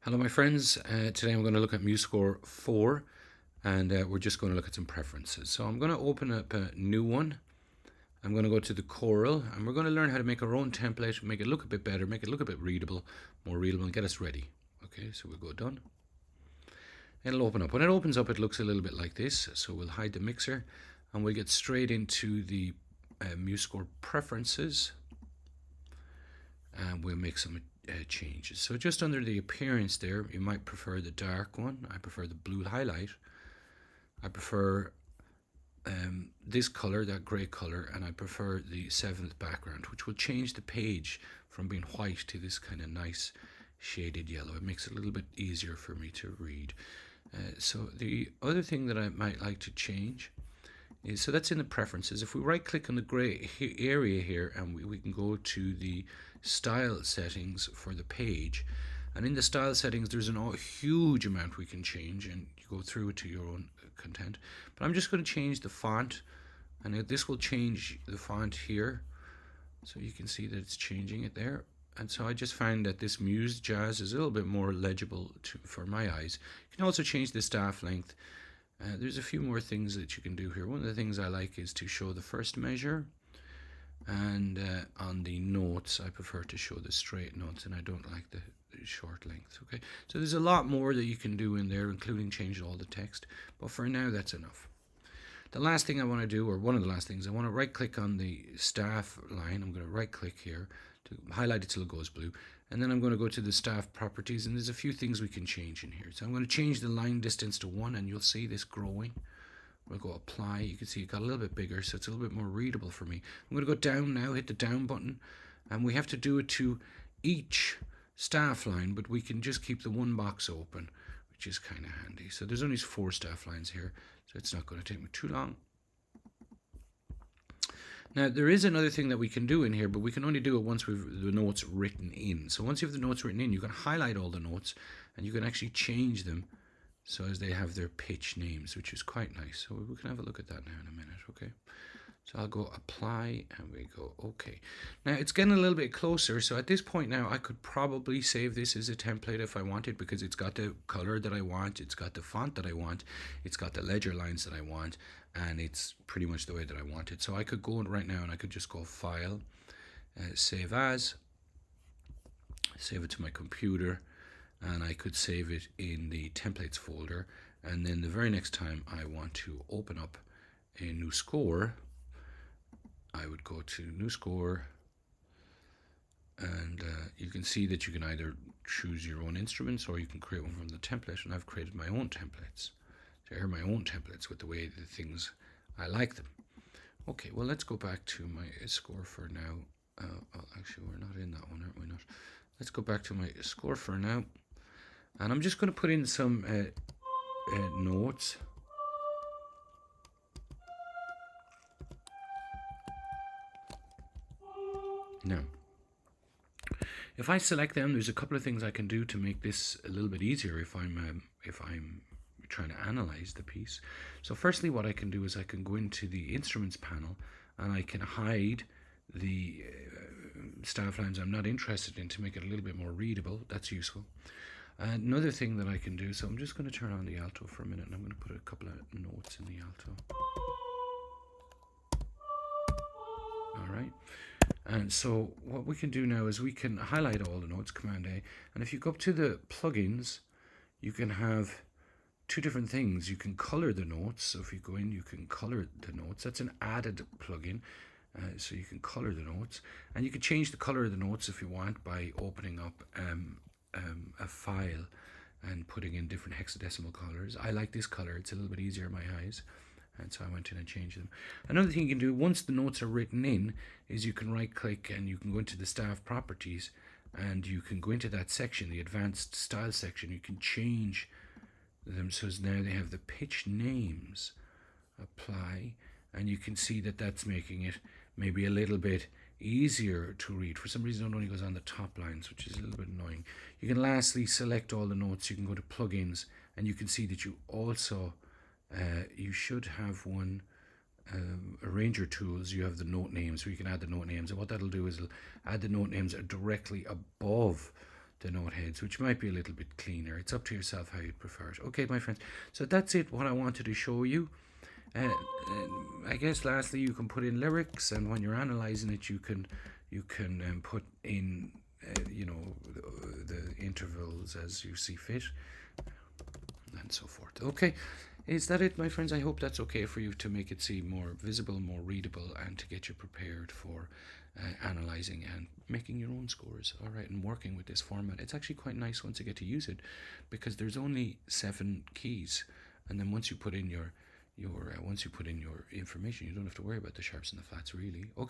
Hello my friends, today I'm going to look at Musescore 4 and we're just going to look at some preferences. So I'm going to open up a new one. I'm going to go to the Coral and we're going to learn how to make our own template, make it look a bit better, make it look a bit readable, more readable, and get us ready. Okay, so we'll go done. It'll open up. When it opens up it looks a little bit like this, so we'll hide the mixer and we'll get straight into the Musescore preferences and we'll make some changes. So just under the appearance there, you might prefer the dark one. I prefer the blue highlight. I prefer this color, that grey color, and I prefer the 7th background, which will change the page from being white to this kind of nice shaded yellow. It makes it a little bit easier for me to read. So the other thing that I might like to change is, so that's in the preferences. If we right click on the grey area here and we can go to the style settings for the page, and in the style settings there's a huge amount we can change and you go through it to your own content, but I'm just going to change the font, and this will change the font here, so you can see that it's changing it there. And so I just find that this Muse Jazz is a little bit more legible for my eyes. You can also change the staff length. There's a few more things that you can do here. One of the things I like is to show the first measure, and on the notes I prefer to show the straight notes, and I don't like the short length. Okay, so there's a lot more that you can do in there, including changing all the text, but for now that's enough. The last thing I want to do, or one of the last things, I want to right click on the staff line. I'm going to right click here to highlight it till it goes blue, and then I'm going to go to the staff properties, and there's a few things we can change in here. So I'm going to change the line distance to 1, and you'll see this growing. We'll go apply. You can see it got a little bit bigger, so it's a little bit more readable for me. I'm going to go down now, hit the down button, and we have to do it to each staff line, but we can just keep the one box open, which is kind of handy. So there's only 4 staff lines here, so it's not going to take me too long. Now there is another thing that we can do in here, but we can only do it once we've the notes written in. So once you have the notes written in, you can highlight all the notes and you can actually change them so as they have their pitch names, which is quite nice. So we can have a look at that now in a minute. Okay, so I'll go apply and we go okay. Now it's getting a little bit closer, so at this point now I could probably save this as a template if I wanted, because it's got the color that I want, it's got the font that I want, it's got the ledger lines that I want, and it's pretty much the way that I want it. So I could go in right now and I could just go File, Save As, save it to my computer, and I could save it in the templates folder, and then the very next time I want to open up a new score, I would go to New Score, and you can see that you can either choose your own instruments or you can create one from the template, and I've created my own templates. So here are my own templates with the way the things I like them. Okay, well let's go back to my score for now. Oh, actually we're not in that one, aren't we not? Let's go back to my score for now, and I'm just going to put in some notes. Now, if I select them, there's a couple of things I can do to make this a little bit easier if I'm trying to analyze the piece. So firstly, what I can do is I can go into the instruments panel and I can hide the staff lines I'm not interested in to make it a little bit more readable. That's useful. Another thing that I can do, so I'm just going to turn on the alto for a minute, and I'm going to put a couple of notes in the alto. Alright, and so what we can do now is we can highlight all the notes, Command A, and if you go up to the plugins, you can have 2 different things. You can color the notes, so if you go in you can color the notes. That's an added plugin, so you can color the notes, and you can change the color of the notes if you want by opening up a file and putting in different hexadecimal colors. I like this color, it's a little bit easier on my eyes, and so I went in and changed them. Another thing you can do once the notes are written in is you can right click and you can go into the staff properties, and you can go into that section, the advanced style section. You can change them so now they have the pitch names. Apply, and you can see that that's making it maybe a little bit easier to read. For some reason it only goes on the top lines, which is a little bit annoying. You can lastly select all the notes. You can go to plugins and you can see that you also you should have one arranger tools. You have the note names, so you can add the note names, and what that'll do is it'll add the note names directly above note heads, which might be a little bit cleaner. It's up to yourself how you prefer it. Okay, my friends, so that's it, what I wanted to show you. I guess lastly, you can put in lyrics, and when you're analyzing it, you can put in the intervals as you see fit, and so forth. Okay, is that it, my friends? I hope that's okay for you, to make it seem more visible, more readable, and to get you prepared for analyzing and making your own scores. All right, and working with this format. It's actually quite nice once you get to use it, because there's only 7 keys, and then once you put in your information, you don't have to worry about the sharps and the flats, really. Okay.